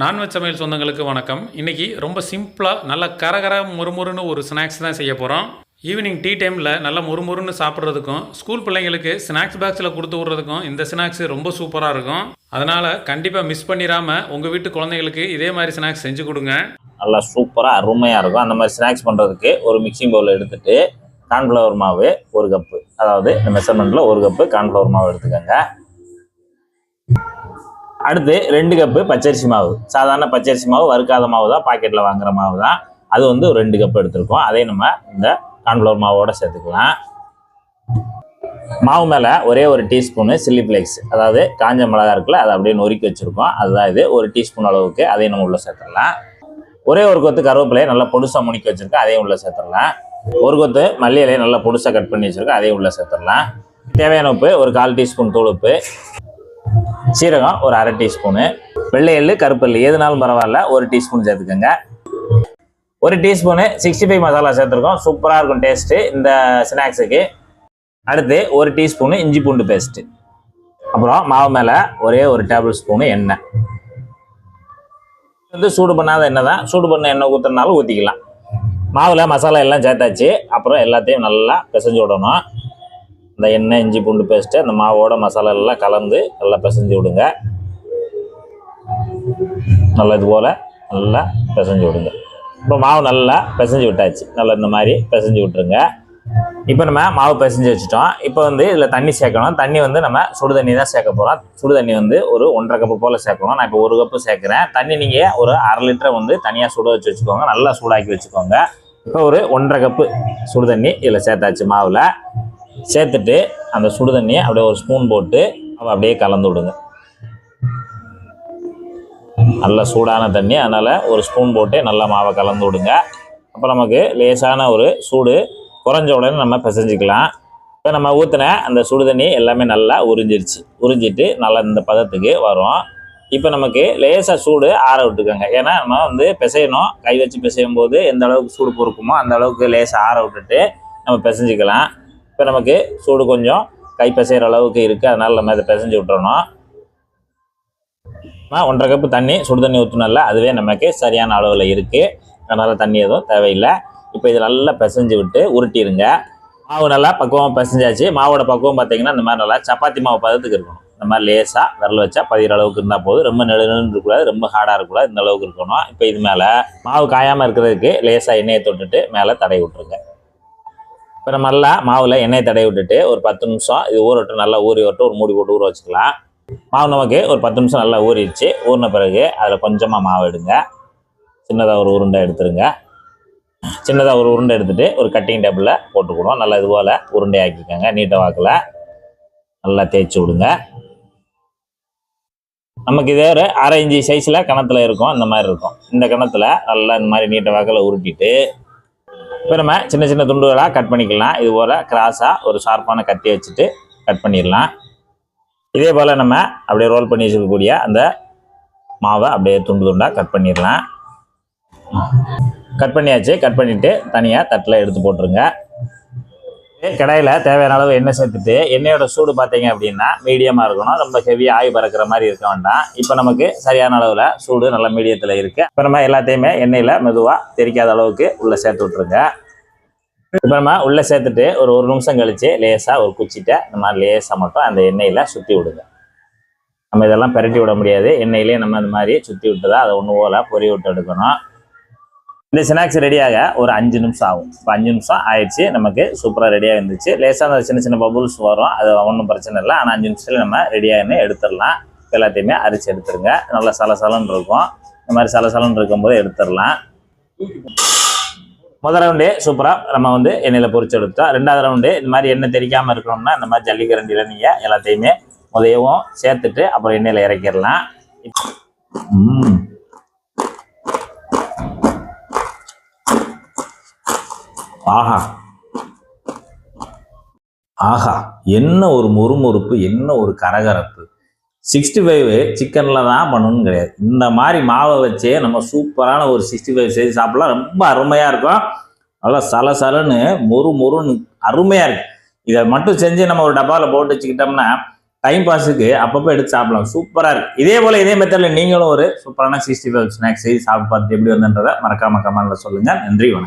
Non veg சமையல் சொந்தங்களுக்கு வணக்கம். இன்றைக்கி ரொம்ப சிம்பிளாக நல்ல கரகர முறுமுறுன்னு ஒரு ஸ்நாக்ஸ் தான் செய்ய போகிறோம். ஈவினிங் டீ டைமில் நல்ல முறுமுறுன்னு சாப்பிட்றதுக்கும் ஸ்கூல் பிள்ளைங்களுக்கு ஸ்நாக்ஸ் பாக்ஸில் கொடுத்து விட்றதுக்கும் இந்த ஸ்நாக்ஸ் ரொம்ப சூப்பராக இருக்கும். அதனால் கண்டிப்பாக மிஸ் பண்ணிடாமல் உங்கள் வீட்டு குழந்தைங்களுக்கு இதே மாதிரி ஸ்நாக்ஸ் செஞ்சு கொடுங்க. நல்லா சூப்பராக அருமையாக இருக்கும். அந்த மாதிரி ஸ்நாக்ஸ் பண்ணுறதுக்கு ஒரு மிக்சிங் பவுலில் எடுத்துகிட்டு கார்ன்ஃப்ளவர் மாவு 1 கப்பு, அதாவது இந்த மெஷர்மெண்ட்டில் 1 கப்பு கார்ன்ஃப்ளவர் மாவு எடுத்துக்கோங்க. அடுத்து 2 கப்பு பச்சரிசி மாவு, சாதாரண பச்சரிசி மாவு, வறுக்காத மாவு தான், பாக்கெட்டில் வாங்குகிற மாவு தான். அது வந்து ஒரு 2 கப்பு எடுத்துருக்கோம். அதையும் நம்ம இந்த கார்ன்ஃப்ளவர் மாவோடு சேர்த்துக்கலாம். மாவு மேலே ஒரே ஒரு டீஸ்பூனு சில்லி ஃப்ளேக்ஸ், அதாவது காஞ்ச மிளகா இருக்குல்ல, அதை அப்படியே நொறுக்கி வச்சுருக்கோம். அதுதான் இது, 1 டீஸ்பூன் அளவுக்கு. அதையும் நம்ம உள்ளே சேர்த்துடலாம். ஒரே ஒரு கொத்து கருவேப்பிலையை நல்லா பொடுசாக முனிக்கி வச்சுருக்கேன், அதையும் உள்ளே சேர்த்துடலாம். ஒரு கொத்து மல்லி இலையை நல்லா பொடுசாக கட் பண்ணி வச்சுருக்கேன், அதையும் உள்ளே சேர்த்துடலாம். தேவையான உப்பு ஒரு 1/4 டீஸ்பூன் தூள் உப்பு, சீரகம் ஒரு 1/2 டீஸ்பூனு, வெள்ளை எள்ளு கருப்பு எள்ளு எதுனாலும் பரவாயில்ல 1 டீஸ்பூன் சேர்த்துக்கோங்க. 1 டீஸ்பூனு 65 மசாலா சேர்த்துருக்கோம். சூப்பராக இருக்கும் டேஸ்ட்டு இந்த ஸ்நாக்ஸுக்கு. அடுத்து 1 டீஸ்பூனு இஞ்சி பூண்டு பேஸ்ட்டு. அப்புறம் மாவு மேலே ஒரே ஒரு டேபிள் ஸ்பூனு எண்ணெய். வந்து சூடு பண்ணாத எண்ணெய் தான், சூடு பண்ண எண்ணெய் ஊற்றுறதுனாலும் ஊற்றிக்கலாம். மாவில் மசாலா எல்லாம் சேர்த்தாச்சு. அப்புறம் எல்லாத்தையும் நல்லா பிசைஞ்சு விடணும். இந்த எண்ணெய், இஞ்சி பூண்டு பேஸ்ட்டு அந்த மாவோட மசாலா எல்லாம் கலந்து நல்லா பிசைஞ்சு விடுங்க. நல்லா இது போல் நல்லா பிசைஞ்சு விடுங்க. இப்போ மாவு நல்லா பிசைஞ்சு விட்டாச்சு. நல்லா இந்த மாதிரி பிசைஞ்சு விட்டுருங்க. இப்போ நம்ம மாவு பிசைஞ்சு வச்சுட்டோம். இப்போ வந்து இதில் தண்ணி சேர்க்கணும். தண்ணி வந்து நம்ம சுடு தண்ணி தான் சேர்க்க போகிறோம். சுடு தண்ணி வந்து ஒரு 1.5 கப்பு போல் சேர்க்கணும். நான் இப்போ 1 கப்பு சேர்க்குறேன். தண்ணி நீங்கள் ஒரு 1/2 லிட்டரை வந்து தனியாக சுட வச்சு வச்சுக்கோங்க. நல்லா சூடாக்கி வச்சுக்கோங்க. இப்போ ஒரு 1.5 கப்பு சுடு தண்ணி இதில் சேர்த்தாச்சு. மாவில் சேர்த்துட்டு அந்த சுடு தண்ணியை அப்படியே ஒரு ஸ்பூன் போட்டு அப்படியே கலந்து விடுங்க. நல்லா சூடான தண்ணி, அதனால் ஒரு ஸ்பூன் போட்டு நல்லா மாவை கலந்து விடுங்க. அப்போ நமக்கு லேசான ஒரு சூடு குறைஞ்ச உடனே நம்ம பிசைஞ்சிக்கலாம். இப்போ நம்ம ஊற்றின அந்த சுடு தண்ணி எல்லாமே நல்லா உறிஞ்சிருச்சு. உறிஞ்சிட்டு நல்லா இந்த பதத்துக்கு வரும். இப்போ நமக்கு லேசாக சூடு ஆற விட்டுக்கோங்க. ஏன்னா நம்ம வந்து பிசையணும். கை வச்சு பிசையும் போது எந்த அளவுக்கு சூடு பொறுக்குமோ அந்த அளவுக்கு லேசாக ஆற விட்டுட்டு நம்ம பிசைஞ்சிக்கலாம். இப்போ நமக்கு சூடு கொஞ்சம் கை பிசைகிற அளவுக்கு இருக்குது, அதனால் நம்ம இதை பிசைஞ்சு விட்டுறணும். 1.5 கப்பு தண்ணி சுடு தண்ணி ஊற்றினால அதுவே நமக்கு சரியான அளவில் இருக்குது. அதனால் தண்ணி எதுவும் தேவையில்லை. இப்போ இதை நல்லா பிசைஞ்சு விட்டு உருட்டிடுங்க. மாவு நல்லா பக்குவமாக பிசைஞ்சாச்சு. மாவோட பக்குவம் பார்த்தீங்கன்னா இந்த மாதிரி நல்லா சப்பாத்தி மாவு பதத்துக்கு இருக்கணும். இந்த மாதிரி லேசாக விரல் வச்சா பதிகிற அளவுக்கு இருந்தால் போதும். ரொம்ப நெடுநெடுன்னு இருக்கக்கூடாது, ரொம்ப ஹார்டாக இருக்கக்கூடாது, இந்த அளவுக்கு இருக்கணும். இப்போ இது மேலே மாவு காயாமல் இருக்கிறதுக்கு லேசாக எண்ணெயை தொட்டுட்டு மேலே தடவி விட்டுருங்க. இப்போ நம்ம நல்லா மாவில் எண்ணெயை தடவி விட்டுட்டு ஒரு 10 நிமிஷம் இது ஊறட்டும். நல்லா ஊறி வரட்டும். ஒரு மூடி போட்டு ஊற வச்சுக்கலாம். மாவு நமக்கு ஒரு 10 நிமிஷம் நல்லா ஊறிடுச்சு. ஊறின பிறகு அதில் கொஞ்சமாக மாவு எடுங்க. சின்னதாக ஒரு உருண்டை எடுத்துருங்க. சின்னதாக ஒரு உருண்டை எடுத்துகிட்டு ஒரு கட்டிங் டேபிளில் போட்டுக்கணும். நல்லா இது போல் உருண்டை ஆக்கிக்கோங்க. நீட்டை வாக்கில் நல்லா தேய்ச்சி விடுங்க. நமக்கு இதே ஒரு 1/2 இன்ச்சு சைஸில் கணத்தில் இருக்கும். இந்த மாதிரி இருக்கும். இந்த கணத்தில் நல்லா இந்த மாதிரி நீட்டை வாக்கில் உருட்டிட்டு இப்போ நம்ம சின்ன சின்ன துண்டுகளாக கட் பண்ணிக்கலாம். இது போல் கிராஸாக ஒரு ஷார்ப்பான கத்தி வச்சுட்டு கட் பண்ணிடலாம். இதே போல் நம்ம அப்படியே ரோல் பண்ணி வச்சுக்கக்கூடிய அந்த மாவை அப்படியே துண்டு துண்டாக கட் பண்ணிடலாம். கட் பண்ணியாச்சு. கட் பண்ணிவிட்டு தனியாக தட்டில் எடுத்து போட்டுருங்க. கடாயில் தேவையான அளவு எண்ணெய் சேர்த்துட்டு, எண்ணெயோட சூடு பார்த்தீங்க அப்படின்னா மீடியமாக இருக்கணும். ரொம்ப ஹெவியாக ஆகி பறக்கிற மாதிரி இருக்க வேண்டாம். இப்போ நமக்கு சரியான அளவில் சூடு நல்லா மீடியத்தில் இருக்குது. இப்போ நம்ம எல்லாத்தையுமே எண்ணெயில் மெதுவாக தெரிக்காத அளவுக்கு உள்ளே சேர்த்து விட்ருங்க. இப்போ நம்ம உள்ளே சேர்த்துட்டு ஒரு 1 நிமிஷம் கழித்து லேசாக ஒரு குச்சிட்ட இந்த மாதிரி லேசாக மட்டும் அந்த எண்ணெயில் சுற்றி விடுங்க. நம்ம இதெல்லாம் பெரட்டி விட முடியாது. எண்ணெயிலே நம்ம இந்த மாதிரி சுற்றி விட்டு தான் அதை ஒன்று போல் பொறி விட்டு எடுக்கணும். இந்த ஸ்நாக்ஸ் ரெடியாக ஒரு 5 நிமிஷம் ஆகும். இப்போ 5 நிமிஷம் ஆயிடுச்சு. நமக்கு சூப்பராக ரெடியாக இருந்துச்சு. லேசாக அந்த சின்ன சின்ன பபுள்ஸ் வரும், அது ஒன்றும் பிரச்சனை இல்லை. ஆனால் 5 நிமிஷத்தில் நம்ம ரெடியாகன்னு எடுத்துடலாம். எல்லாத்தையுமே அரிச்சு எடுத்துருங்க. நல்லா சலசலன்னு இருக்கும். இந்த மாதிரி சலசலன்னு இருக்கும்போது எடுத்துடலாம். முதல் ரவுண்டு சூப்பராக நம்ம வந்து எண்ணெயில் பொரிச்சு எடுத்தோம். 2வது ரவுண்டு இந்த மாதிரி எண்ணெய் தெரிக்காமல் இருக்கணும்னா இந்த மாதிரி ஜல்லிக்கரண்டியில் நீங்கள் எல்லாத்தையுமே முதவும் சேர்த்துட்டு அப்புறம் எண்ணெயில் இறக்கிடலாம். ஆஹா ஆஹா, என்ன ஒரு முறுமுறுப்பு, என்ன ஒரு கரகரப்பு. 65 சிக்கனில் தான் பண்ணணும்னு கிடையாது. இந்த மாதிரி மாவை வச்சு நம்ம சூப்பரான ஒரு 65 செய்து சாப்பிடலாம். ரொம்ப அருமையாக இருக்கும். நல்லா சலசலன்னு மொறு மொறுன்னு அருமையாக இருக்குது. இதை மட்டும் செஞ்சு நம்ம ஒரு டப்பாவில் போட்டு வச்சுக்கிட்டோம்னா டைம் பாஸுக்கு அப்பப்போ எடுத்து சாப்பிடலாம். சூப்பராக இருக்கு. இதே போல இதே மெத்தடில் நீங்களும் ஒரு சூப்பரான 65 ஸ்நாக்ஸ் சாப்பிட்டு பார்த்துட்டு எப்படி வந்துன்றதை மறக்காம கமெண்ட்ல சொல்லுங்க. நன்றி, வணக்கம்.